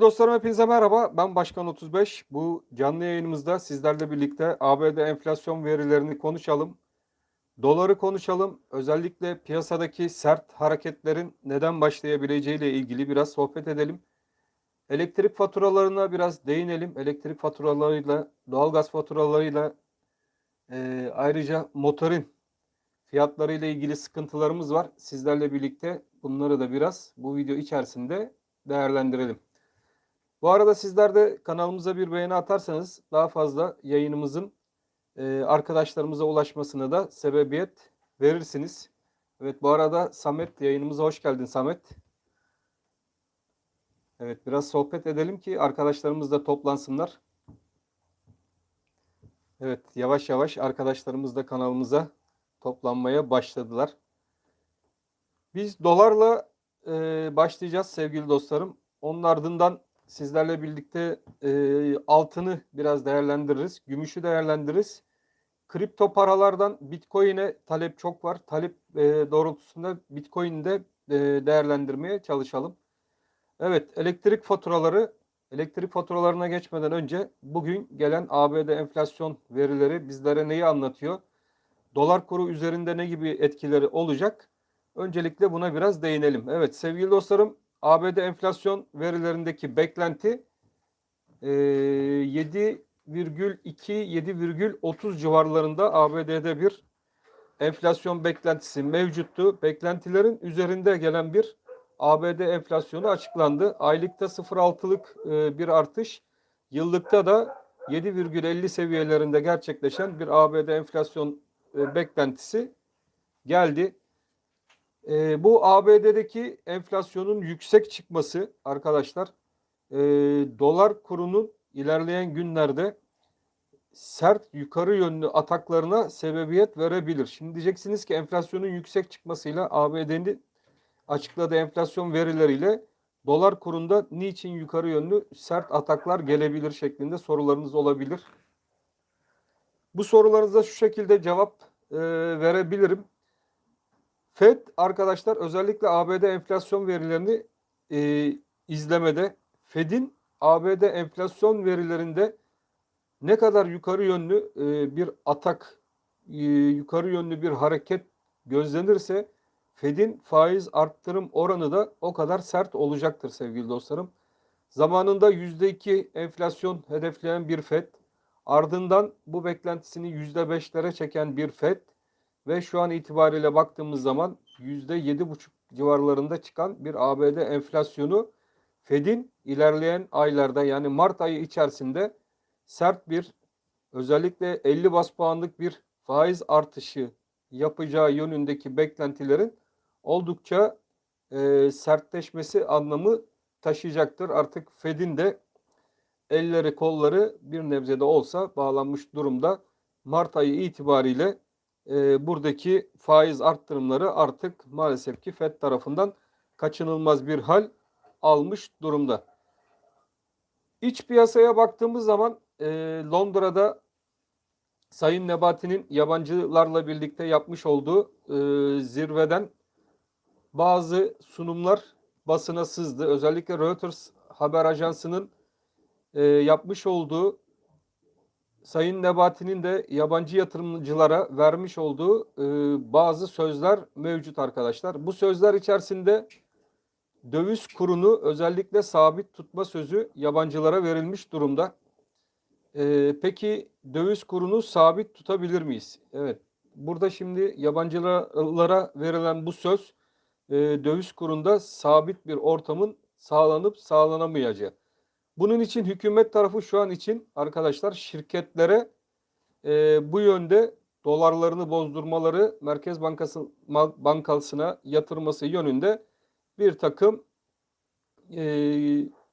Dostlarım hepinize merhaba. Ben Başkan 35. Bu canlı yayınımızda sizlerle birlikte ABD enflasyon verilerini konuşalım. Doları konuşalım. Özellikle piyasadaki sert hareketlerin neden başlayabileceğiyle ilgili biraz sohbet edelim. Elektrik faturalarına biraz değinelim. Elektrik faturalarıyla, doğalgaz faturalarıyla ayrıca motorin fiyatlarıyla ilgili sıkıntılarımız var. Sizlerle birlikte bunları da biraz bu video içerisinde değerlendirelim. Bu arada sizler de kanalımıza bir beğeni atarsanız daha fazla yayınımızın arkadaşlarımıza ulaşmasına da sebebiyet verirsiniz. Evet, bu arada Samet yayınımıza hoş geldin Samet. Evet, biraz sohbet edelim ki arkadaşlarımız da toplansınlar. Evet, yavaş yavaş arkadaşlarımız da kanalımıza toplanmaya başladılar. Biz dolarla başlayacağız sevgili dostlarım. Onun ardından sizlerle birlikte altını biraz değerlendiririz. Gümüşü değerlendiririz. Kripto paralardan Bitcoin'e talep çok var. Talep doğrultusunda Bitcoin'i de değerlendirmeye çalışalım. Evet, elektrik faturalarına geçmeden önce bugün gelen ABD enflasyon verileri bizlere neyi anlatıyor? Dolar kuru üzerinde ne gibi etkileri olacak? Öncelikle buna biraz değinelim. Evet sevgili dostlarım, ABD enflasyon verilerindeki beklenti 7,2-7,30 civarlarında ABD'de bir enflasyon beklentisi mevcuttu. Beklentilerin üzerinde gelen bir ABD enflasyonu açıklandı. Aylıkta 0,6'lık bir artış, yıllıkta da 7,50 seviyelerinde gerçekleşen bir ABD enflasyon beklentisi geldi. Bu ABD'deki enflasyonun yüksek çıkması arkadaşlar, dolar kurunun ilerleyen günlerde sert yukarı yönlü ataklarına sebebiyet verebilir. Şimdi diyeceksiniz ki enflasyonun yüksek çıkmasıyla ABD'nin açıkladığı enflasyon verileriyle dolar kurunda niçin yukarı yönlü sert ataklar gelebilir şeklinde sorularınız olabilir. Bu sorularınıza şu şekilde cevap verebilirim. Fed arkadaşlar özellikle ABD enflasyon verilerini izlemede. Fed'in ABD enflasyon verilerinde ne kadar yukarı yönlü bir atak, yukarı yönlü bir hareket gözlenirse Fed'in faiz arttırım oranı da o kadar sert olacaktır sevgili dostlarım. Zamanında %2 enflasyon hedefleyen bir Fed, ardından bu beklentisini %5'lere çeken bir Fed ve şu an itibariyle baktığımız zaman %7,5 civarlarında çıkan bir ABD enflasyonu Fed'in ilerleyen aylarda yani Mart ayı içerisinde sert bir, özellikle 50 bas puanlık bir faiz artışı yapacağı yönündeki beklentilerin oldukça sertleşmesi anlamı taşıyacaktır. Artık Fed'in de elleri kolları bir nebze de olsa bağlanmış durumda. Mart ayı itibariyle buradaki faiz arttırımları artık maalesef ki Fed tarafından kaçınılmaz bir hal almış durumda. İç piyasaya baktığımız zaman Londra'da Sayın Nebati'nin yabancılarla birlikte yapmış olduğu zirveden bazı sunumlar basına sızdı. Özellikle Reuters haber ajansının yapmış olduğu, Sayın Nebati'nin de yabancı yatırımcılara vermiş olduğu bazı sözler mevcut arkadaşlar. Bu sözler içerisinde döviz kurunu özellikle sabit tutma sözü yabancılara verilmiş durumda. Peki döviz kurunu sabit tutabilir miyiz? Evet. Burada şimdi yabancılara verilen bu söz döviz kurunda sabit bir ortamın sağlanıp sağlanamayacağı. Bunun için hükümet tarafı şu an için arkadaşlar şirketlere bu yönde dolarlarını bozdurmaları, Merkez Bankası'na yatırması yönünde bir takım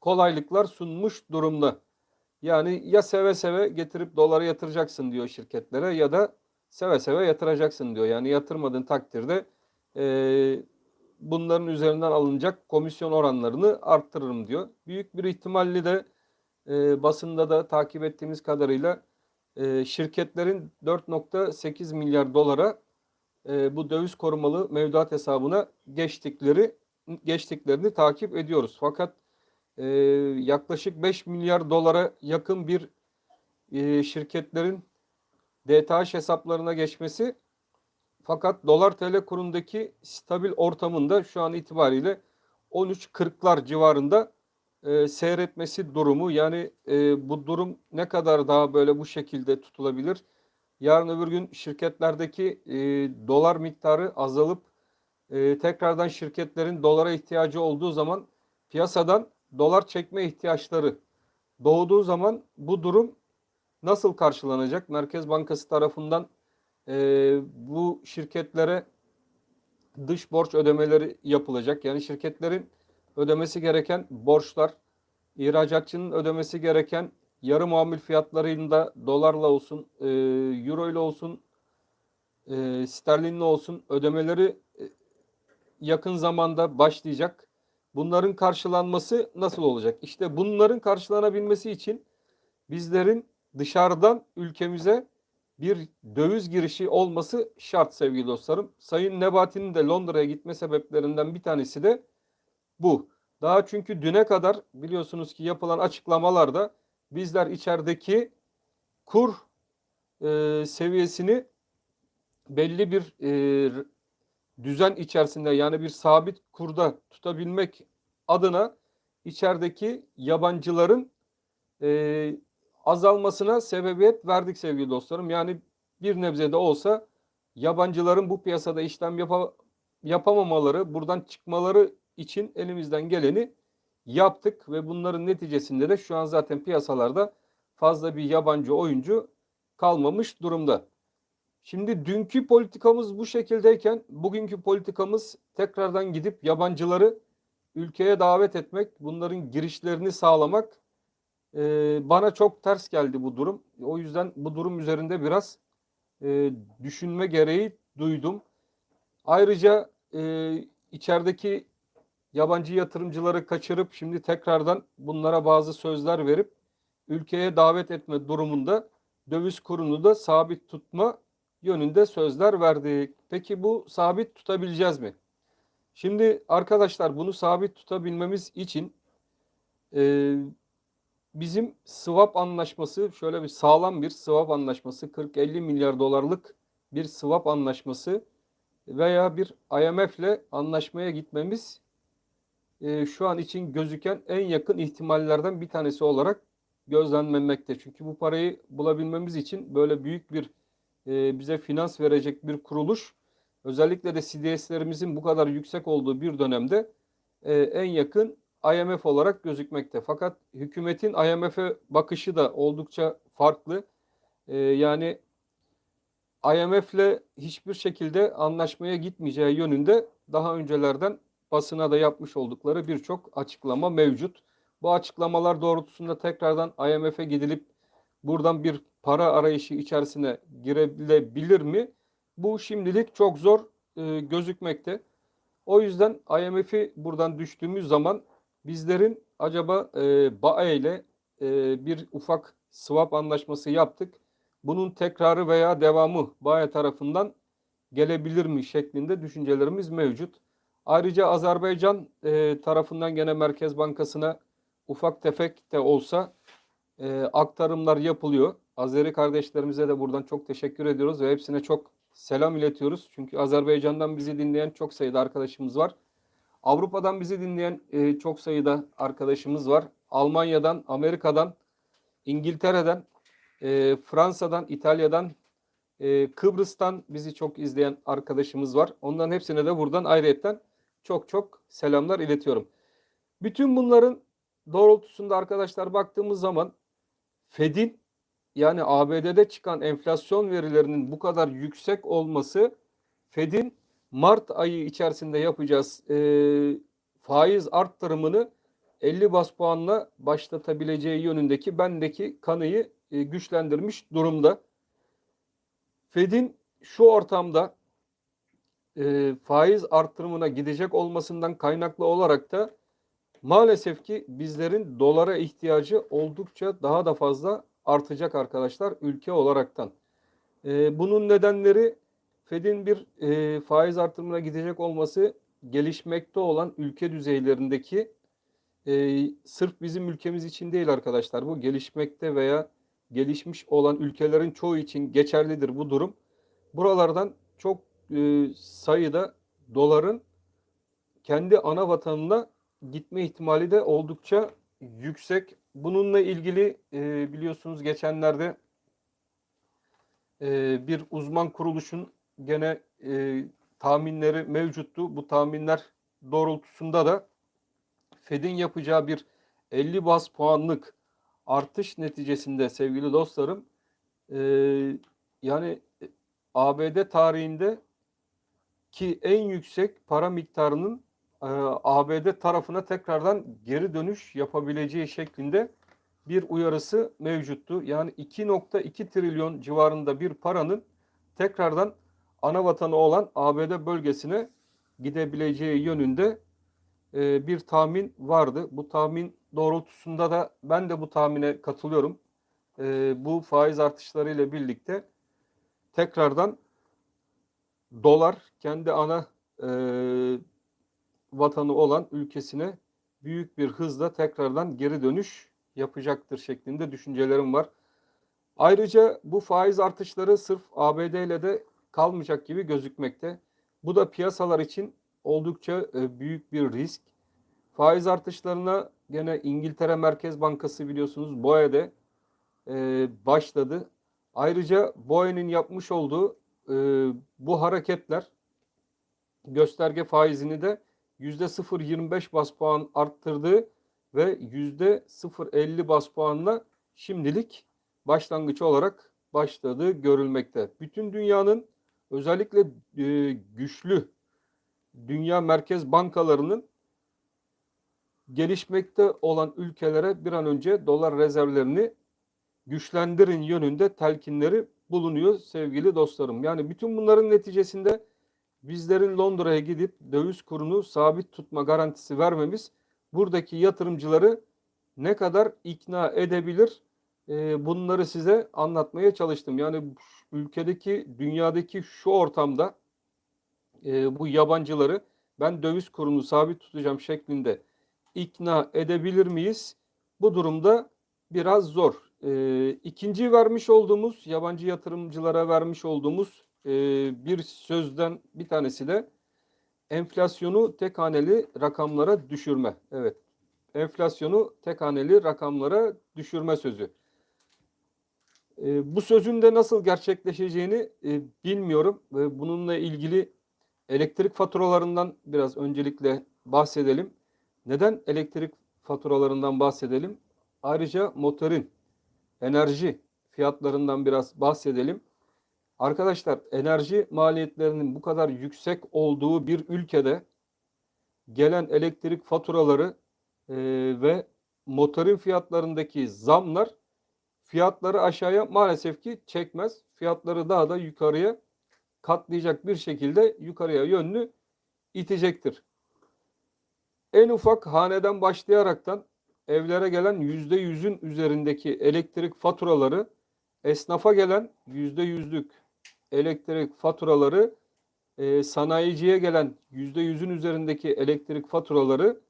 kolaylıklar sunmuş durumda. Yani ya seve seve getirip dolara yatıracaksın diyor şirketlere ya da seve seve yatıracaksın diyor. Yani yatırmadığın takdirde bunların üzerinden alınacak komisyon oranlarını arttırırım diyor. Büyük bir ihtimalle de basında da takip ettiğimiz kadarıyla şirketlerin 4,8 milyar dolara bu döviz korumalı mevduat hesabına geçtiklerini takip ediyoruz. Fakat e, yaklaşık 5 milyar dolara yakın bir şirketlerin DTH hesaplarına geçmesi, fakat dolar TL kurundaki stabil ortamında şu an itibariyle 13.40'lar civarında seyretmesi durumu. Yani bu durum ne kadar daha böyle bu şekilde tutulabilir? Yarın öbür gün şirketlerdeki dolar miktarı azalıp tekrardan şirketlerin dolara ihtiyacı olduğu zaman piyasadan dolar çekme ihtiyaçları doğduğu zaman bu durum nasıl karşılanacak? Merkez Bankası tarafından bu şirketlere dış borç ödemeleri yapılacak. Yani şirketlerin ödemesi gereken borçlar, ihracatçının ödemesi gereken yarı mamul fiyatlarında dolarla olsun, euro ile olsun, sterlinle olsun ödemeleri yakın zamanda başlayacak. Bunların karşılanması nasıl olacak? İşte bunların karşılanabilmesi için bizlerin dışarıdan ülkemize bir döviz girişi olması şart sevgili dostlarım. Sayın Nebati'nin de Londra'ya gitme sebeplerinden bir tanesi de bu. Daha çünkü düne kadar biliyorsunuz ki yapılan açıklamalarda bizler içerideki kur seviyesini belli bir düzen içerisinde, yani bir sabit kurda tutabilmek adına içerideki yabancıların e, azalmasına sebebiyet verdik sevgili dostlarım. Yani bir nebze de olsa yabancıların bu piyasada işlem yapamamaları, buradan çıkmaları için elimizden geleni yaptık ve bunların neticesinde de şu an zaten piyasalarda fazla bir yabancı oyuncu kalmamış durumda. Şimdi dünkü politikamız bu şekildeyken bugünkü politikamız tekrardan gidip yabancıları ülkeye davet etmek, bunların girişlerini sağlamak. Bana çok ters geldi bu durum. O yüzden bu durum üzerinde biraz düşünme gereği duydum. Ayrıca içerideki yabancı yatırımcıları kaçırıp şimdi tekrardan bunlara bazı sözler verip ülkeye davet etme durumunda döviz kurunu da sabit tutma yönünde sözler verdik. Peki bu sabit tutabileceğiz mi? Şimdi arkadaşlar bunu sabit tutabilmemiz için e, bizim swap anlaşması, şöyle bir sağlam bir swap anlaşması, 40-50 milyar dolarlık bir swap anlaşması veya bir IMF'le anlaşmaya gitmemiz şu an için gözüken en yakın ihtimallerden bir tanesi olarak gözlenmemekte. Çünkü bu parayı bulabilmemiz için böyle büyük bir bize finans verecek bir kuruluş, özellikle de CDS'lerimizin bu kadar yüksek olduğu bir dönemde en yakın IMF olarak gözükmekte. Fakat hükümetin IMF'e bakışı da oldukça farklı. Yani IMF'le hiçbir şekilde anlaşmaya gitmeyeceği yönünde daha öncelerden basına da yapmış oldukları birçok açıklama mevcut. Bu açıklamalar doğrultusunda tekrardan IMF'e gidilip buradan bir para arayışı içerisine girebilir mi? Bu şimdilik çok zor gözükmekte. O yüzden IMF'i buradan düştüğümüz zaman bizlerin acaba BAE ile bir ufak swap anlaşması yaptık. Bunun tekrarı veya devamı BAE tarafından gelebilir mi şeklinde düşüncelerimiz mevcut. Ayrıca Azerbaycan tarafından gene Merkez Bankası'na ufak tefek de olsa aktarımlar yapılıyor. Azeri kardeşlerimize de buradan çok teşekkür ediyoruz ve hepsine çok selam iletiyoruz. Çünkü Azerbaycan'dan bizi dinleyen çok sayıda arkadaşımız var. Avrupa'dan bizi dinleyen çok sayıda arkadaşımız var. Almanya'dan, Amerika'dan, İngiltere'den, Fransa'dan, İtalya'dan, Kıbrıs'tan bizi çok izleyen arkadaşımız var. Onların hepsine de buradan ayrıyetten çok çok selamlar iletiyorum. Bütün bunların doğrultusunda arkadaşlar baktığımız zaman Fed'in, yani ABD'de çıkan enflasyon verilerinin bu kadar yüksek olması, Fed'in Mart ayı içerisinde yapacağız faiz arttırımını 50 bas puanla başlatabileceği yönündeki bendeki kanıyı güçlendirmiş durumda. Fed'in şu ortamda faiz arttırımına gidecek olmasından kaynaklı olarak da maalesef ki bizlerin dolara ihtiyacı oldukça daha da fazla artacak arkadaşlar ülke olaraktan. Bunun nedenleri Fed'in bir faiz artırımına gidecek olması, gelişmekte olan ülke düzeylerindeki sırf bizim ülkemiz için değil arkadaşlar. Bu gelişmekte veya gelişmiş olan ülkelerin çoğu için geçerlidir bu durum. Buralardan çok sayıda doların kendi ana vatanına gitme ihtimali de oldukça yüksek. Bununla ilgili biliyorsunuz geçenlerde bir uzman kuruluşun gene tahminleri mevcuttu. Bu tahminler doğrultusunda da Fed'in yapacağı bir 50 baz puanlık artış neticesinde sevgili dostlarım, e, yani ABD tarihinde ki en yüksek para miktarının ABD tarafına tekrardan geri dönüş yapabileceği şeklinde bir uyarısı mevcuttu. Yani 2,2 trilyon civarında bir paranın tekrardan ana vatanı olan ABD bölgesine gidebileceği yönünde bir tahmin vardı. Bu tahmin doğrultusunda da ben de bu tahmine katılıyorum. Bu faiz artışları ile birlikte tekrardan dolar kendi ana vatanı olan ülkesine büyük bir hızla tekrardan geri dönüş yapacaktır şeklinde düşüncelerim var. Ayrıca bu faiz artışları sırf ABD ile de kalmayacak gibi gözükmekte. Bu da piyasalar için oldukça büyük bir risk. Faiz artışlarına gene İngiltere Merkez Bankası biliyorsunuz BOE'de başladı. Ayrıca BOE'nin yapmış olduğu bu hareketler gösterge faizini de %0,25 bas puan arttırdığı ve %0,50 bas puanla şimdilik başlangıç olarak başladığı görülmekte. Bütün dünyanın özellikle güçlü dünya merkez bankalarının gelişmekte olan ülkelere bir an önce dolar rezervlerini güçlendirin yönünde telkinleri bulunuyor sevgili dostlarım. Yani bütün bunların neticesinde bizlerin Londra'ya gidip döviz kurunu sabit tutma garantisi vermemiz buradaki yatırımcıları ne kadar ikna edebilir? Bunları size anlatmaya çalıştım. Yani ülkedeki, dünyadaki şu ortamda bu yabancıları ben döviz kurunu sabit tutacağım şeklinde ikna edebilir miyiz? Bu durumda biraz zor. İkinci vermiş olduğumuz, yabancı yatırımcılara vermiş olduğumuz bir sözden bir tanesi de enflasyonu tek haneli rakamlara düşürme. Evet, enflasyonu tek haneli rakamlara düşürme sözü. Bu sözün de nasıl gerçekleşeceğini bilmiyorum. Bununla ilgili elektrik faturalarından biraz öncelikle bahsedelim. Neden elektrik faturalarından bahsedelim? Ayrıca motorin, enerji fiyatlarından biraz bahsedelim. Arkadaşlar enerji maliyetlerinin bu kadar yüksek olduğu bir ülkede gelen elektrik faturaları ve motorin fiyatlarındaki zamlar fiyatları aşağıya maalesef ki çekmez. Fiyatları daha da yukarıya katlayacak bir şekilde yukarıya yönlü itecektir. En ufak haneden başlayaraktan evlere gelen %100'ün üzerindeki elektrik faturaları, esnafa gelen %100'lük elektrik faturaları, sanayiciye gelen %100'ün üzerindeki elektrik faturaları,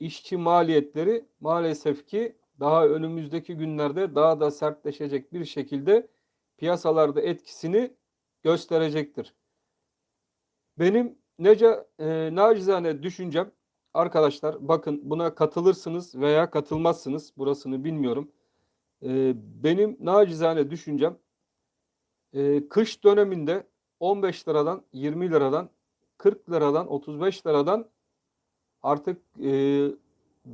işçi maliyetleri maalesef ki daha önümüzdeki günlerde daha da sertleşecek bir şekilde piyasalarda etkisini gösterecektir. Benim nacizane düşüncem arkadaşlar, bakın buna katılırsınız veya katılmazsınız, burasını bilmiyorum. Benim nacizane düşüncem kış döneminde 15 liradan 20 liradan 40 liradan 35 liradan artık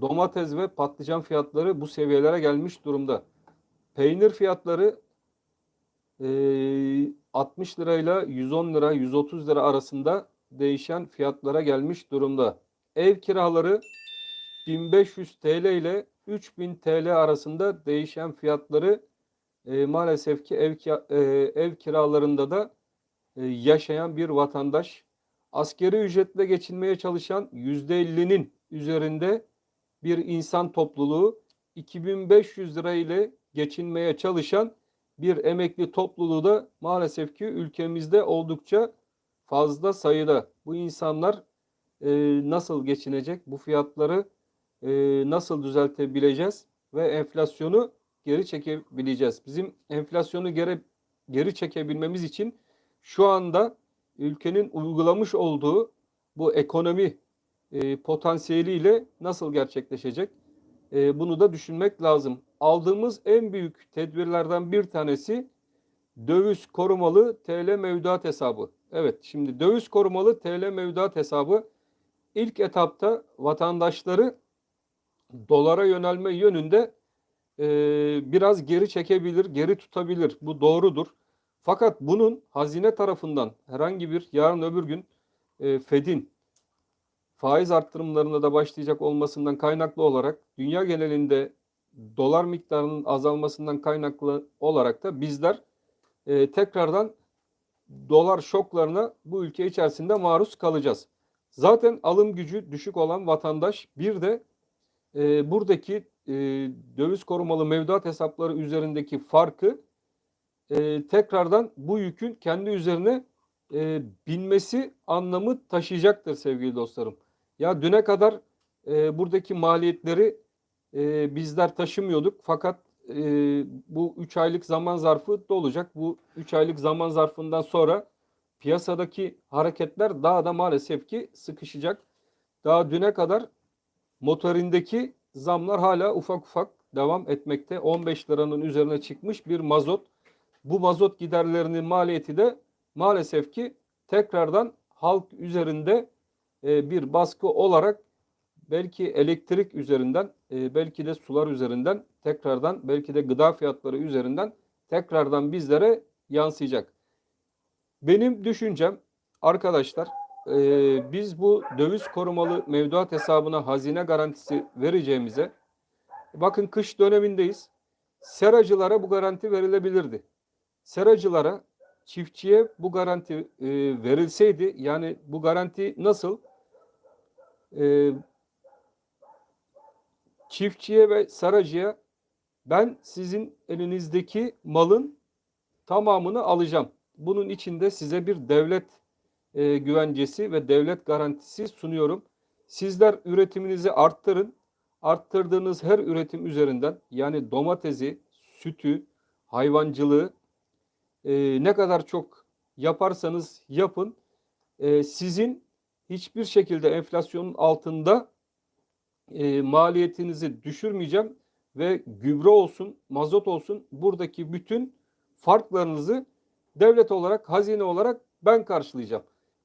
domates ve patlıcan fiyatları bu seviyelere gelmiş durumda. Peynir fiyatları 60 lirayla 110 lira 130 lira arasında değişen fiyatlara gelmiş durumda. Ev kiraları 1500 TL ile 3000 TL arasında değişen fiyatları maalesef ki ev kiralarında da yaşayan bir vatandaş. Asgari ücretle geçinmeye çalışan %50'nin üzerinde bir insan topluluğu, 2500 lira ile geçinmeye çalışan bir emekli topluluğu da maalesef ki ülkemizde oldukça fazla sayıda. Bu insanlar nasıl geçinecek? Bu fiyatları nasıl düzeltebileceğiz ve enflasyonu geri çekebileceğiz. Bizim enflasyonu geri çekebilmemiz için şu anda ülkenin uygulamış olduğu bu ekonomi potansiyeliyle nasıl gerçekleşecek? Bunu da düşünmek lazım. Aldığımız en büyük tedbirlerden bir tanesi döviz korumalı TL mevduat hesabı. Evet, şimdi döviz korumalı TL mevduat hesabı ilk etapta vatandaşları dolara yönelme yönünde biraz geri çekebilir, geri tutabilir. Bu doğrudur. Fakat bunun hazine tarafından herhangi bir yarın öbür gün Fed'in faiz arttırımlarına da başlayacak olmasından kaynaklı olarak dünya genelinde dolar miktarının azalmasından kaynaklı olarak da bizler tekrardan dolar şoklarına bu ülke içerisinde maruz kalacağız. Zaten alım gücü düşük olan vatandaş bir de buradaki döviz korumalı mevduat hesapları üzerindeki farkı tekrardan bu yükün kendi üzerine binmesi anlamı taşıyacaktır sevgili dostlarım. Ya düne kadar buradaki maliyetleri bizler taşımıyorduk fakat bu 3 aylık zaman zarfı dolacak. Bu 3 aylık zaman zarfından sonra piyasadaki hareketler daha da maalesef ki sıkışacak. Daha düne kadar motorindeki zamlar hala ufak ufak devam etmekte. 15 liranın üzerine çıkmış bir mazot. Bu mazot giderlerinin maliyeti de maalesef ki tekrardan halk üzerinde bir baskı olarak belki elektrik üzerinden, belki de sular üzerinden tekrardan, belki de gıda fiyatları üzerinden tekrardan bizlere yansıyacak. Benim düşüncem arkadaşlar, biz bu döviz korumalı mevduat hesabına hazine garantisi vereceğimize, bakın kış dönemindeyiz, seracılara bu garanti verilebilirdi. Seracılara, çiftçiye bu garanti verilseydi, yani bu garanti nasıl? Çiftçiye ve seracıya ben sizin elinizdeki malın tamamını alacağım. Bunun içinde size bir devlet güvencesi ve devlet garantisi sunuyorum. Sizler üretiminizi arttırın. Arttırdığınız her üretim üzerinden yani domatesi, sütü, hayvancılığı ne kadar çok yaparsanız yapın sizin hiçbir şekilde enflasyonun altında maliyetinizi düşürmeyeceğim ve gübre olsun, mazot olsun buradaki bütün farklarınızı devlet olarak, hazine olarak ben karşılayacağım.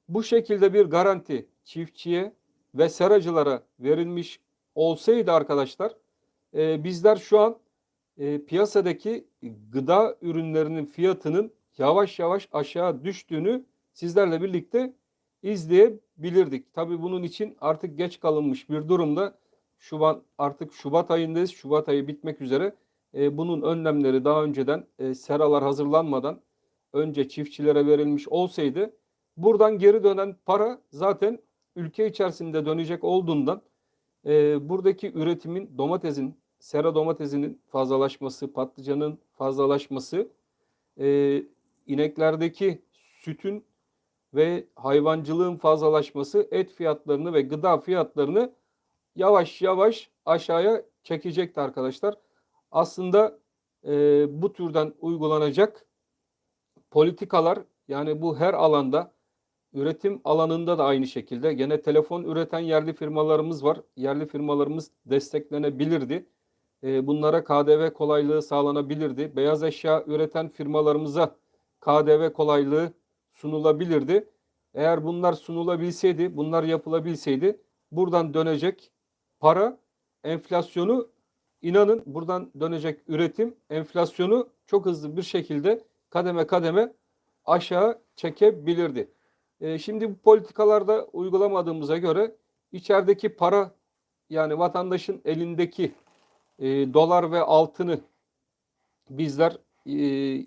Bu şekilde bir garanti çiftçiye ve seracılara verilmiş olsaydı arkadaşlar, bizler şu an piyasadaki gıda ürünlerinin fiyatının yavaş yavaş aşağı düştüğünü sizlerle birlikte izleyebilirdik. Tabii bunun için artık geç kalınmış bir durumda. Artık Şubat ayındayız. Şubat ayı bitmek üzere. Bunun önlemleri daha önceden seralar hazırlanmadan önce çiftçilere verilmiş olsaydı buradan geri dönen para zaten ülke içerisinde dönecek olduğundan buradaki üretimin sera domatesinin fazlalaşması, patlıcanın fazlalaşması, ineklerdeki sütün ve hayvancılığın fazlalaşması et fiyatlarını ve gıda fiyatlarını yavaş yavaş aşağıya çekecekti arkadaşlar. Aslında bu türden uygulanacak politikalar yani bu her alanda üretim alanında da aynı şekilde gene telefon üreten yerli firmalarımız var. Yerli firmalarımız desteklenebilirdi. Bunlara KDV kolaylığı sağlanabilirdi. Beyaz eşya üreten firmalarımıza KDV kolaylığı sunulabilirdi. Eğer bunlar sunulabilseydi, bunlar yapılabilseydi buradan dönecek para enflasyonu inanın buradan dönecek üretim enflasyonu çok hızlı bir şekilde kademe kademe aşağı çekebilirdi. Şimdi bu politikalarda uygulamadığımıza göre içerideki para yani vatandaşın elindeki dolar ve altını bizler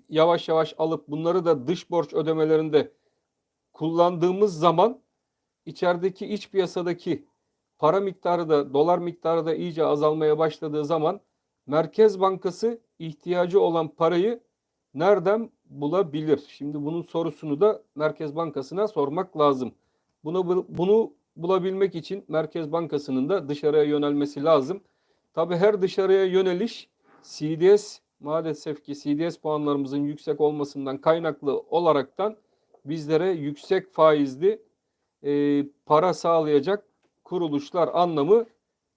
yavaş yavaş alıp bunları da dış borç ödemelerinde kullandığımız zaman içerideki iç piyasadaki para miktarı da dolar miktarı da iyice azalmaya başladığı zaman Merkez Bankası ihtiyacı olan parayı nereden bulabilir? Şimdi bunun sorusunu da Merkez Bankası'na sormak lazım. Bunu bulabilmek için Merkez Bankası'nın da dışarıya yönelmesi lazım. Tabii her dışarıya yöneliş CDS, maalesef ki CDS puanlarımızın yüksek olmasından kaynaklı olaraktan bizlere yüksek faizli para sağlayacak kuruluşlar anlamı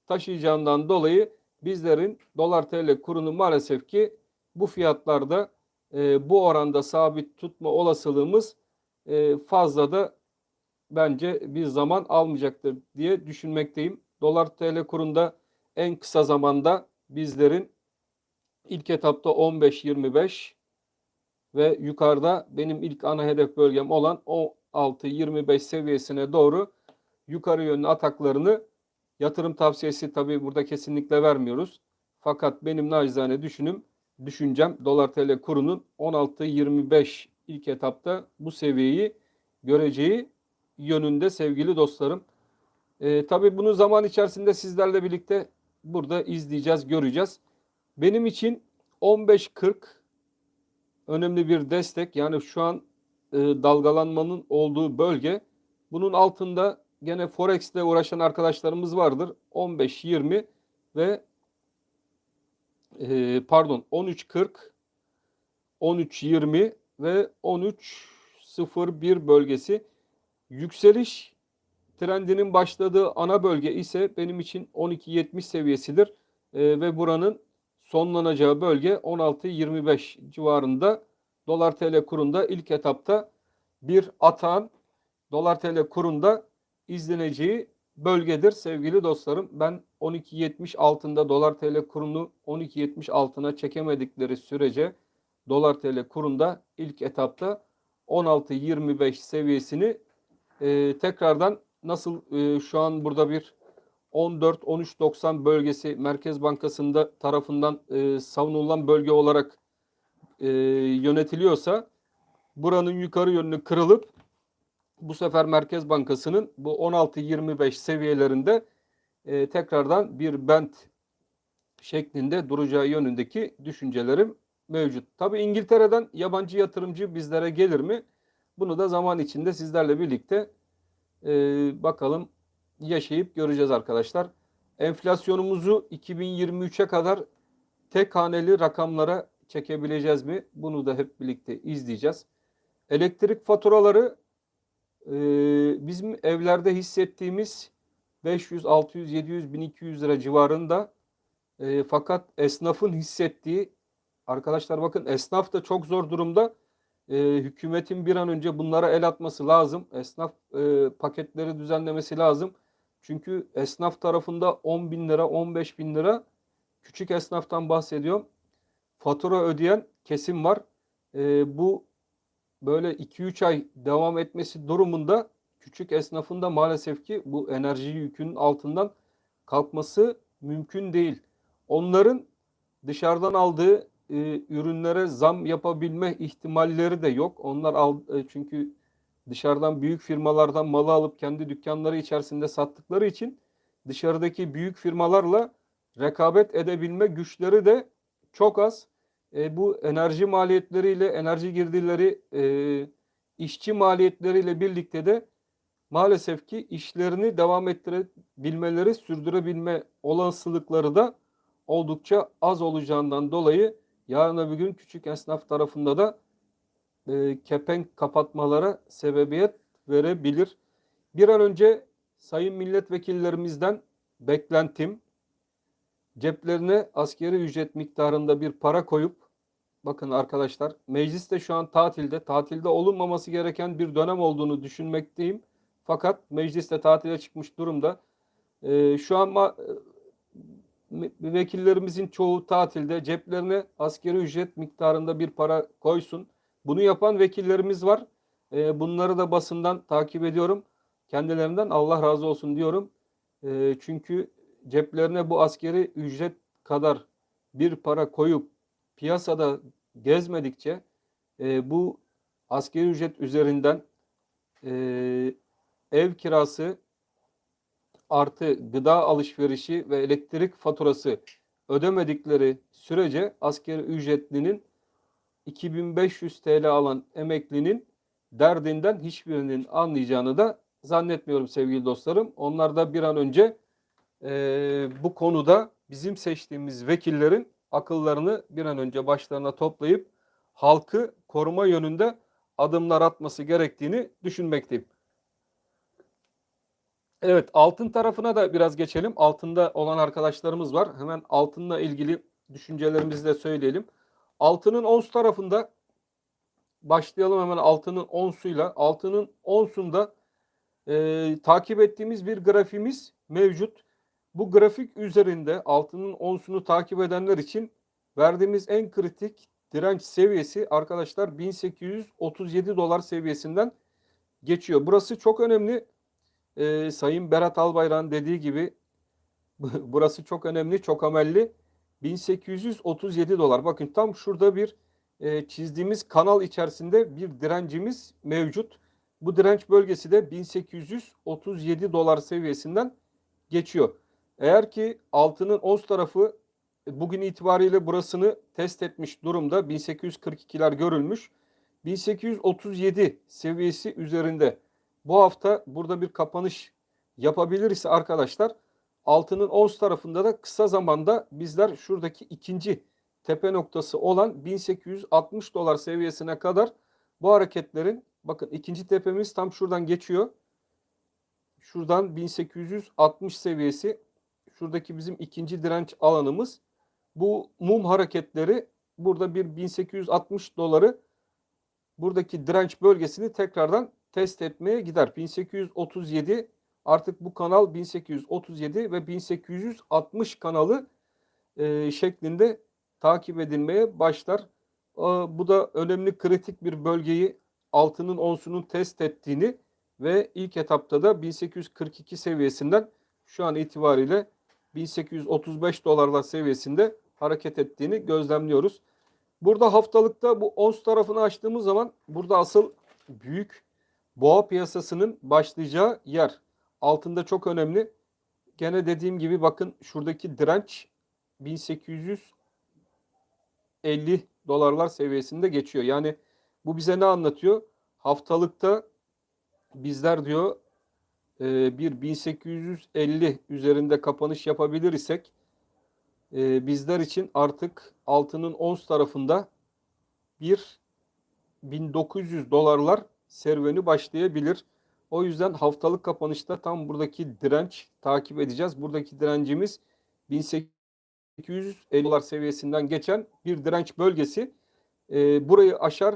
taşıyacağından dolayı bizlerin dolar TL kurunu maalesef ki bu fiyatlarda bu oranda sabit tutma olasılığımız fazla da bence bir zaman almayacaktır diye düşünmekteyim. Dolar TL kurunda en kısa zamanda bizlerin ilk etapta 15-25 ve yukarıda benim ilk ana hedef bölgem olan 16-25 seviyesine doğru yukarı yönlü ataklarını, yatırım tavsiyesi tabii burada kesinlikle vermiyoruz. Fakat benim nacizane düşüncem dolar TL kurunun 16-25 ilk etapta bu seviyeyi göreceği yönünde sevgili dostlarım. Tabii bunu zaman içerisinde sizlerle birlikte burada izleyeceğiz, göreceğiz. Benim için 15-40 önemli bir destek. Yani şu an dalgalanmanın olduğu bölge. Bunun altında gene Forex ile uğraşan arkadaşlarımız vardır. 15-20 ve 13-40, 13-20 ve 13-01 bölgesi. Yükseliş trendinin başladığı ana bölge ise benim için 12-70 seviyesidir. Ve buranın sonlanacağı bölge 16-25 civarında. Dolar TL kurunda ilk etapta bir atağın dolar TL kurunda izleneceği bölgedir sevgili dostlarım. Ben 12.70 altında dolar TL kurunu 12.70 altına çekemedikleri sürece dolar TL kurunda ilk etapta 16.25 seviyesini tekrardan nasıl şu an burada bir 14-13.90 bölgesi Merkez Bankası'nda tarafından savunulan bölge olarak yönetiliyorsa buranın yukarı yönlü kırılıp bu sefer Merkez Bankası'nın bu 16-25 seviyelerinde tekrardan bir band şeklinde duracağı yönündeki düşüncelerim mevcut. Tabii İngiltere'den yabancı yatırımcı bizlere gelir mi? Bunu da zaman içinde sizlerle birlikte bakalım yaşayıp göreceğiz arkadaşlar. Enflasyonumuzu 2023'e kadar tek haneli rakamlara çekebileceğiz mi? Bunu da hep birlikte izleyeceğiz. Elektrik faturaları bizim evlerde hissettiğimiz 500, 600, 700, 1200 lira civarında. Fakat esnafın hissettiği, arkadaşlar bakın esnaf da çok zor durumda. Hükümetin bir an önce bunlara el atması lazım. Esnaf paketleri düzenlemesi lazım. Çünkü esnaf tarafında 10 bin lira, 15 bin lira, küçük esnaftan bahsediyorum, fatura ödeyen kesim var. Bu böyle 2-3 ay devam etmesi durumunda küçük esnafın da maalesef ki bu enerji yükünün altından kalkması mümkün değil. Onların dışarıdan aldığı ürünlere zam yapabilme ihtimalleri de yok. Onlar çünkü dışarıdan büyük firmalardan malı alıp kendi dükkanları içerisinde sattıkları için dışarıdaki büyük firmalarla rekabet edebilme güçleri de çok az. Bu enerji maliyetleriyle, enerji girdileri, işçi maliyetleriyle birlikte de maalesef ki işlerini devam ettirebilmeleri, sürdürebilme olasılıkları da oldukça az olacağından dolayı yarın öbür gün küçük esnaf tarafında da kepenk kapatmalara sebebiyet verebilir. Bir an önce sayın milletvekillerimizden beklentim ceplerine asgari ücret miktarında bir para koyup, bakın arkadaşlar mecliste şu an tatilde olunmaması gereken bir dönem olduğunu düşünmekteyim. Fakat mecliste tatile çıkmış durumda. Şu an vekillerimizin çoğu tatilde, ceplerine asgari ücret miktarında bir para koysun. Bunu yapan vekillerimiz var. Bunları da basından takip ediyorum. Kendilerinden Allah razı olsun diyorum. Çünkü ceplerine bu asgari ücret kadar bir para koyup piyasada gezmedikçe bu asgari ücret üzerinden ev kirası artı gıda alışverişi ve elektrik faturası ödemedikleri sürece asgari ücretlinin 2500 TL alan emeklinin derdinden hiçbirinin anlayacağını da zannetmiyorum sevgili dostlarım. Onlar da bir an önce bu konuda bizim seçtiğimiz vekillerin akıllarını bir an önce başlarına toplayıp halkı koruma yönünde adımlar atması gerektiğini düşünmekteyim. Evet, altın tarafına da biraz geçelim. Altında olan arkadaşlarımız var. Hemen altınla ilgili düşüncelerimizi de söyleyelim. Altının ons tarafında başlayalım hemen altının onsuyla. Altının onsunda takip ettiğimiz bir grafimiz mevcut. Bu grafik üzerinde altının onsunu takip edenler için verdiğimiz en kritik direnç seviyesi arkadaşlar 1837 dolar seviyesinden geçiyor. Burası çok önemli. Sayın Berat Albayrak'ın dediği gibi burası çok önemli, çok amelli. 1837 dolar. Bakın tam şurada bir çizdiğimiz kanal içerisinde bir direncimiz mevcut. Bu direnç bölgesi de 1837 dolar seviyesinden geçiyor. Eğer ki altının ons tarafı bugün itibariyle burasını test etmiş durumda. 1842'ler görülmüş. 1837 seviyesi üzerinde bu hafta burada bir kapanış yapabilir ise arkadaşlar altının ons tarafında da kısa zamanda bizler şuradaki ikinci tepe noktası olan 1860 dolar seviyesine kadar bu hareketlerin bakın ikinci tepemiz tam şuradan geçiyor. Şuradan 1860 seviyesi şuradaki bizim ikinci direnç alanımız. Bu mum hareketleri burada bir 1860 doları buradaki direnç bölgesini tekrardan test etmeye gider. 1837 artık bu kanal 1837 ve 1860 kanalı şeklinde takip edilmeye başlar. Bu da önemli kritik bir bölgeyi altının onsunun test ettiğini ve ilk etapta da 1842 seviyesinden şu an itibariyle 1835 dolarlar seviyesinde hareket ettiğini gözlemliyoruz. Burada haftalıkta bu ons tarafını açtığımız zaman burada asıl büyük boğa piyasasının başlayacağı yer. Altında çok önemli. Gene dediğim gibi bakın şuradaki direnç 1850 dolarlar seviyesinde geçiyor. Yani bu bize ne anlatıyor? Haftalıkta bizler diyor bir 1850 üzerinde kapanış yapabilir isek bizler için artık altının ons tarafında bir 1900 dolarlar serüveni başlayabilir. O yüzden haftalık kapanışta tam buradaki direnç takip edeceğiz. Buradaki direncimiz 1850 dolar seviyesinden geçen bir direnç bölgesi. Burayı aşar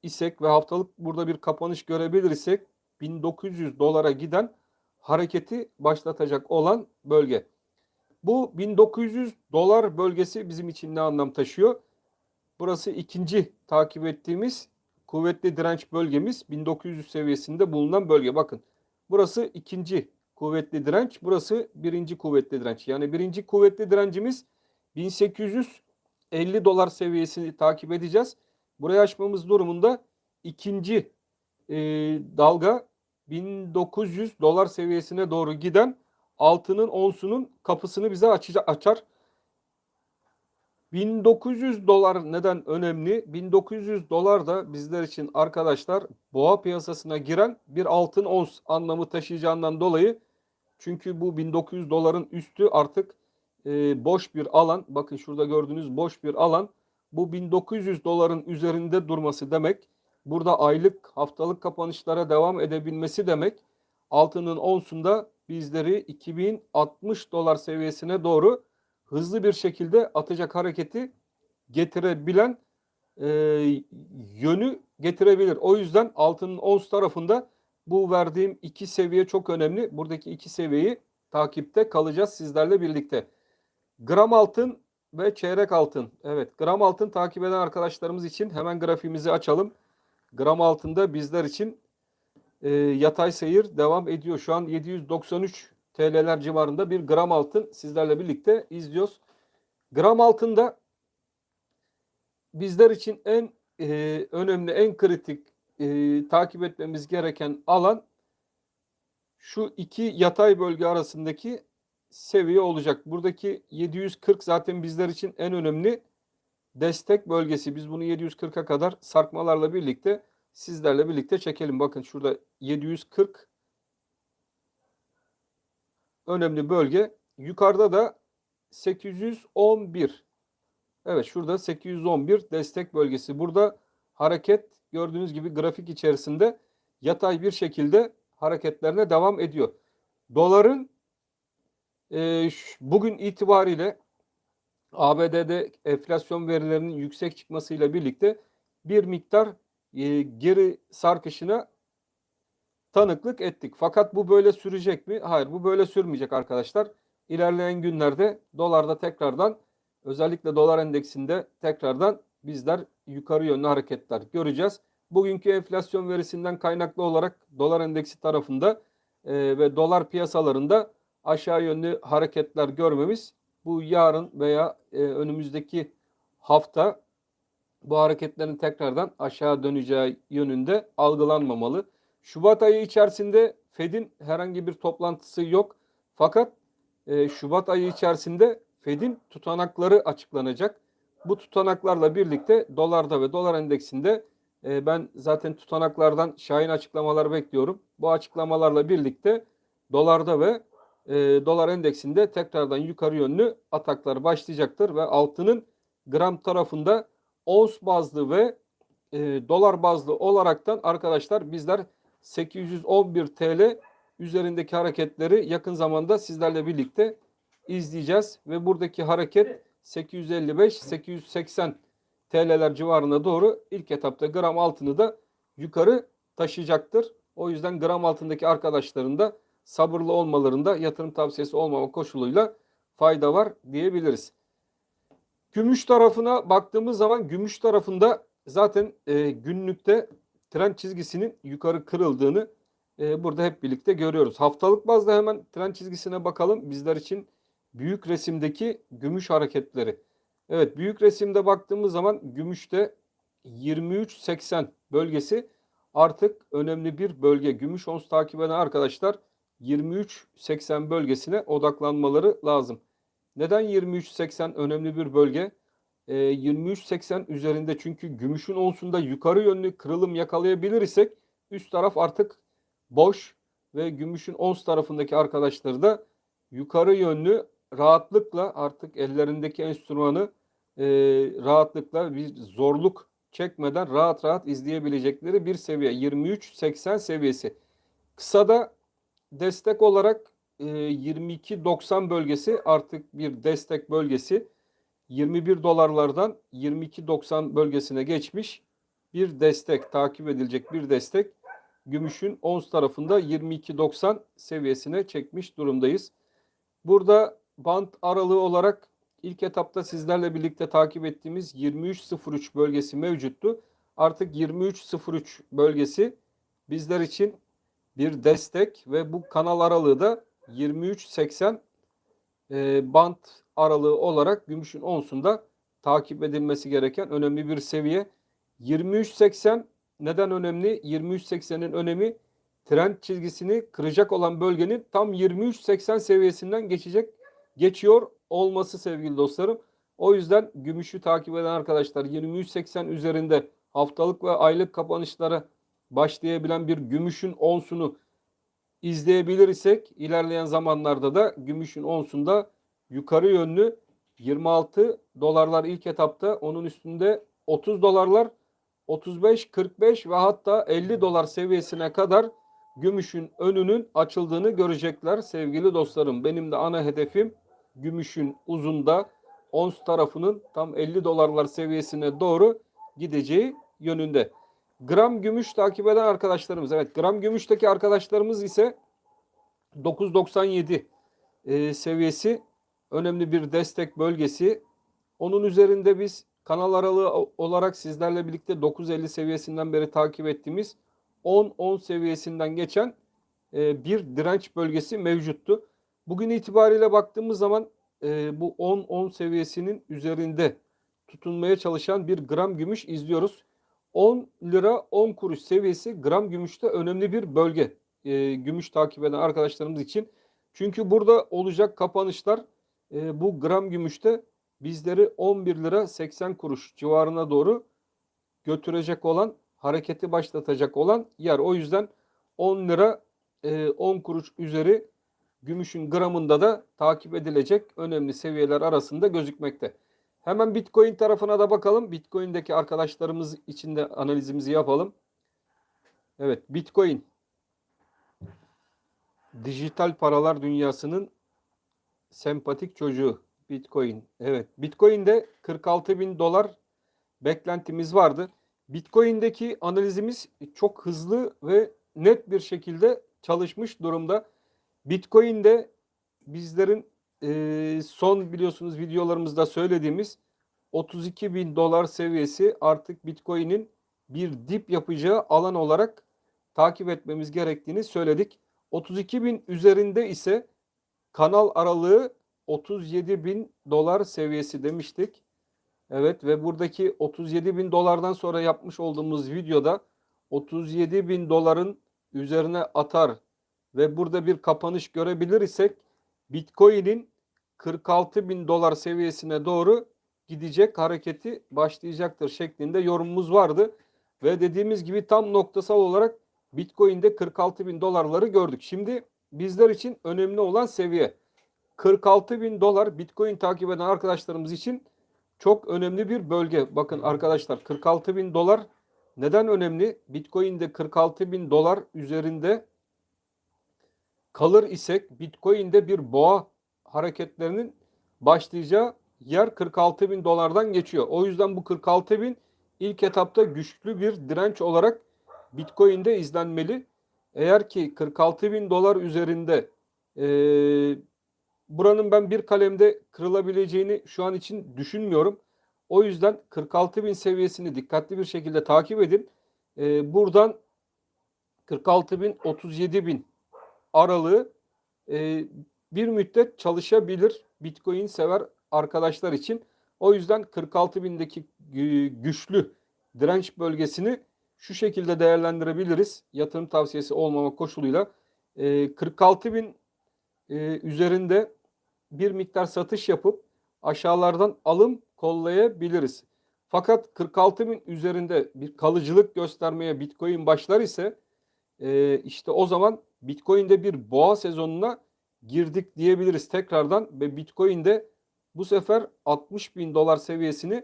isek ve haftalık burada bir kapanış görebilir isek 1900 dolara giden hareketi başlatacak olan bölge. Bu 1900 dolar bölgesi bizim için ne anlam taşıyor? Burası ikinci takip ettiğimiz kuvvetli direnç bölgemiz 1900 seviyesinde bulunan bölge. Bakın burası ikinci kuvvetli direnç. Burası birinci kuvvetli direnç. Yani birinci kuvvetli direncimiz 1850 dolar seviyesini takip edeceğiz. Burayı aşmamız durumunda ikinci dalga 1900 dolar seviyesine doğru giden altının onsunun kapısını bize açar. 1900 dolar neden önemli? 1900 dolar da bizler için arkadaşlar boğa piyasasına giren bir altın ons anlamı taşıyacağından dolayı çünkü bu 1900 doların üstü artık boş bir alan. Bakın şurada gördüğünüz boş bir alan. Bu 1900 doların üzerinde durması demek. Burada aylık haftalık kapanışlara devam edebilmesi demek. Altının onsunda bizleri 2060 dolar seviyesine doğru hızlı bir şekilde atacak hareketi getirebilen yönü getirebilir. O yüzden altının ons tarafında bu verdiğim iki seviye çok önemli. Buradaki iki seviyeyi takipte kalacağız sizlerle birlikte. Gram altın ve çeyrek altın. Evet, gram altın takip eden arkadaşlarımız için hemen grafiğimizi açalım. Gram altında bizler için yatay seyir devam ediyor. Şu an 793 TL'ler civarında bir gram altın sizlerle birlikte izliyoruz. Gram altında bizler için en önemli, en kritik takip etmemiz gereken alan şu iki yatay bölge arasındaki seviye olacak. Buradaki 740 zaten bizler için en önemli destek bölgesi. Biz bunu 740'a kadar sarkmalarla birlikte sizlerle birlikte çekelim. Bakın şurada 740 önemli bölge. Yukarıda da 811. Evet, şurada 811 destek bölgesi. Burada hareket gördüğünüz gibi grafik içerisinde yatay bir şekilde hareketlerine devam ediyor. Doların bugün itibariyle ABD'de enflasyon verilerinin yüksek çıkmasıyla birlikte bir miktar geri sarkışına tanıklık ettik. Fakat bu böyle sürecek mi? Hayır, bu böyle sürmeyecek arkadaşlar. İlerleyen günlerde dolarda tekrardan, özellikle dolar endeksinde tekrardan bizler yukarı yönlü hareketler göreceğiz. Bugünkü enflasyon verisinden kaynaklı olarak dolar endeksi tarafında ve dolar piyasalarında aşağı yönlü hareketler görmemiz, bu yarın veya önümüzdeki hafta bu hareketlerin tekrardan aşağı döneceği yönünde algılanmamalı. Şubat ayı içerisinde Fed'in herhangi bir toplantısı yok. Fakat Şubat ayı içerisinde Fed'in tutanakları açıklanacak. Bu tutanaklarla birlikte dolarda ve dolar endeksinde ben zaten tutanaklardan şahin açıklamalar bekliyorum. Bu açıklamalarla birlikte dolarda ve dolar endeksinde tekrardan yukarı yönlü ataklar başlayacaktır ve altının gram tarafında ons bazlı ve dolar bazlı olaraktan arkadaşlar bizler 811 TL üzerindeki hareketleri yakın zamanda sizlerle birlikte izleyeceğiz ve buradaki hareket 855-880 TL'ler civarına doğru ilk etapta gram altını da yukarı taşıyacaktır. O yüzden gram altındaki arkadaşların da sabırlı olmalarında, yatırım tavsiyesi olmama koşuluyla fayda var diyebiliriz. Gümüş tarafına baktığımız zaman gümüş tarafında zaten günlükte trend çizgisinin yukarı kırıldığını burada hep birlikte görüyoruz. Haftalık bazda hemen trend çizgisine bakalım. Bizler için büyük resimdeki gümüş hareketleri. Evet, büyük resimde baktığımız zaman gümüşte 23.80 bölgesi artık önemli bir bölge. Gümüş ons takip eden arkadaşlar 23.80 bölgesine odaklanmaları lazım. Neden 23.80 önemli bir bölge? 23.80 üzerinde, çünkü gümüşün onsunda yukarı yönlü kırılım yakalayabilir isek üst taraf artık boş ve gümüşün ons tarafındaki arkadaşları da yukarı yönlü rahatlıkla artık ellerindeki enstrümanı rahatlıkla bir zorluk çekmeden rahat rahat izleyebilecekleri bir seviye 23.80 seviyesi. Kısada destek olarak 22.90 bölgesi artık bir destek bölgesi. 21 dolarlardan 22.90 bölgesine geçmiş bir destek, takip edilecek bir destek. Gümüşün ons tarafında 22.90 seviyesine çekmiş durumdayız. Burada band aralığı olarak ilk etapta sizlerle birlikte takip ettiğimiz 23.03 bölgesi mevcuttu. Artık 23.03 bölgesi bizler için bir destek ve bu kanal aralığı da 23.80 band aralığı olarak gümüşün onsunda takip edilmesi gereken önemli bir seviye. 23.80 neden önemli? 23.80'in önemi, trend çizgisini kıracak olan bölgenin tam 23.80 seviyesinden geçiyor olması sevgili dostlarım. O yüzden gümüşü takip eden arkadaşlar 23.80 üzerinde haftalık ve aylık kapanışlara başlayabilen bir gümüşün onsunu izleyebilir isek ilerleyen zamanlarda da gümüşün onsunda yukarı yönlü 26 dolarlar ilk etapta, onun üstünde 30 dolarlar, 35, 45 ve hatta 50 dolar seviyesine kadar gümüşün önünün açıldığını görecekler sevgili dostlarım. Benim de ana hedefim gümüşün uzunda ons tarafının tam 50 dolarlar seviyesine doğru gideceği yönünde. Gram gümüş takip eden arkadaşlarımız, evet, gram gümüşteki arkadaşlarımız ise 9.97 seviyesi önemli bir destek bölgesi. Onun üzerinde biz kanal aralığı olarak sizlerle birlikte 9.50 seviyesinden beri takip ettiğimiz 10.10 seviyesinden geçen bir direnç bölgesi mevcuttu. Bugün itibariyle baktığımız zaman bu 10.10 seviyesinin üzerinde tutunmaya çalışan bir gram gümüş izliyoruz. 10 lira 10 kuruş seviyesi gram gümüşte önemli bir bölge. Gümüş takip eden arkadaşlarımız için. Çünkü burada olacak kapanışlar bu gram gümüşte bizleri 11 lira 80 kuruş civarına doğru götürecek olan, hareketi başlatacak olan yer. O yüzden 10 lira 10 kuruş üzeri gümüşün gramında da takip edilecek önemli seviyeler arasında gözükmekte. Hemen Bitcoin tarafına da bakalım. Bitcoin'deki arkadaşlarımız için de analizimizi yapalım. Evet, Bitcoin dijital paralar dünyasının sempatik çocuğu Bitcoin. Evet, Bitcoin'de 46 bin dolar beklentimiz vardı. Bitcoin'deki analizimiz çok hızlı ve net bir şekilde çalışmış durumda. Bitcoin'de bizlerin son biliyorsunuz videolarımızda söylediğimiz 32 bin dolar seviyesi artık Bitcoin'in bir dip yapacağı alan olarak takip etmemiz gerektiğini söyledik. 32 bin üzerinde ise kanal aralığı 37 bin dolar seviyesi demiştik. Evet ve buradaki 37 bin dolardan sonra yapmış olduğumuz videoda 37 bin doların üzerine atar ve burada bir kapanış görebilir isek Bitcoin'in 46 bin dolar seviyesine doğru gidecek hareketi başlayacaktır şeklinde yorumumuz vardı. Ve dediğimiz gibi tam noktasal olarak Bitcoin'de 46 bin dolarları gördük. Şimdi bizler için önemli olan seviye 46 bin dolar. Bitcoin takip eden arkadaşlarımız için çok önemli bir bölge. Bakın arkadaşlar 46 bin dolar neden önemli? Bitcoin'de 46 bin dolar üzerinde kalır isek Bitcoin'de bir boğa hareketlerinin başlayacağı yer 46 bin dolardan geçiyor. O yüzden bu 46 bin ilk etapta güçlü bir direnç olarak Bitcoin'de izlenmeli. Eğer ki 46 bin dolar üzerinde buranın ben bir kalemde kırılabileceğini şu an için düşünmüyorum. O yüzden 46 bin seviyesini dikkatli bir şekilde takip edin. Buradan 46 bin 37 bin aralığı bir müddet çalışabilir Bitcoin sever arkadaşlar için. O yüzden 46 bindeki güçlü direnç bölgesini şu şekilde değerlendirebiliriz. Yatırım tavsiyesi olmama koşuluyla 46 bin üzerinde bir miktar satış yapıp aşağılardan alım kollayabiliriz. Fakat 46 bin üzerinde bir kalıcılık göstermeye Bitcoin başlar ise işte o zaman Bitcoin'de bir boğa sezonuna girdik diyebiliriz tekrardan ve Bitcoin'de bu sefer 60 bin dolar seviyesini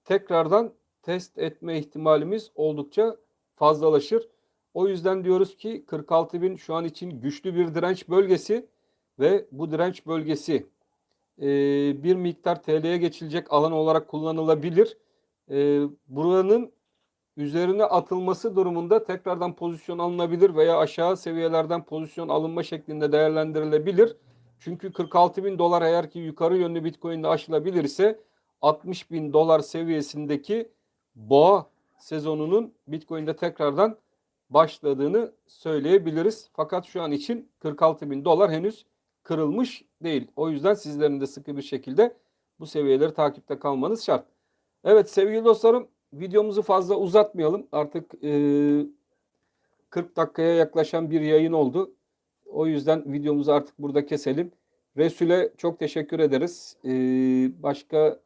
tekrardan test etme ihtimalimiz oldukça fazlalaşır. O yüzden diyoruz ki 46 bin şu an için güçlü bir direnç bölgesi ve bu direnç bölgesi bir miktar TL'ye geçilecek alan olarak kullanılabilir. Buranın üzerine atılması durumunda tekrardan pozisyon alınabilir veya aşağı seviyelerden pozisyon alınma şeklinde değerlendirilebilir. Çünkü 46 bin dolar eğer ki yukarı yönlü Bitcoin'de aşılabilirse 60 bin dolar seviyesindeki boğa sezonunun Bitcoin'de tekrardan başladığını söyleyebiliriz. Fakat şu an için 46 bin dolar henüz kırılmış değil. O yüzden sizlerin de sıkı bir şekilde bu seviyeleri takipte kalmanız şart. Evet sevgili dostlarım, videomuzu fazla uzatmayalım. Artık 40 dakikaya yaklaşan bir yayın oldu. O yüzden videomuzu artık burada keselim. Resul'e çok teşekkür ederiz. Başka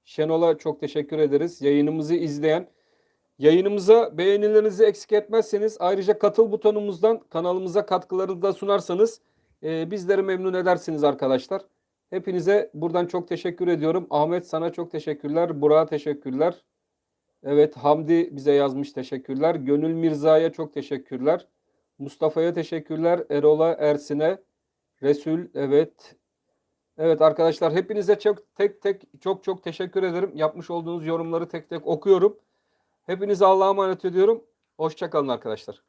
Şenol'a çok teşekkür ederiz. Yayınımızı izleyen, yayınımıza beğenilerinizi eksik etmezseniz ayrıca katıl butonumuzdan kanalımıza katkılarınızı da sunarsanız bizleri memnun edersiniz arkadaşlar. Hepinize buradan çok teşekkür ediyorum. Ahmet sana çok teşekkürler. Burak'a teşekkürler. Evet Hamdi bize yazmış teşekkürler. Gönül Mirza'ya çok teşekkürler. Mustafa'ya teşekkürler. Erol'a, Ersin'e, Resul evet. Evet arkadaşlar hepinize çok teşekkür ederim. Yapmış olduğunuz yorumları tek tek okuyorum. Hepinize Allah'a emanet ediyorum. Hoşça kalın arkadaşlar.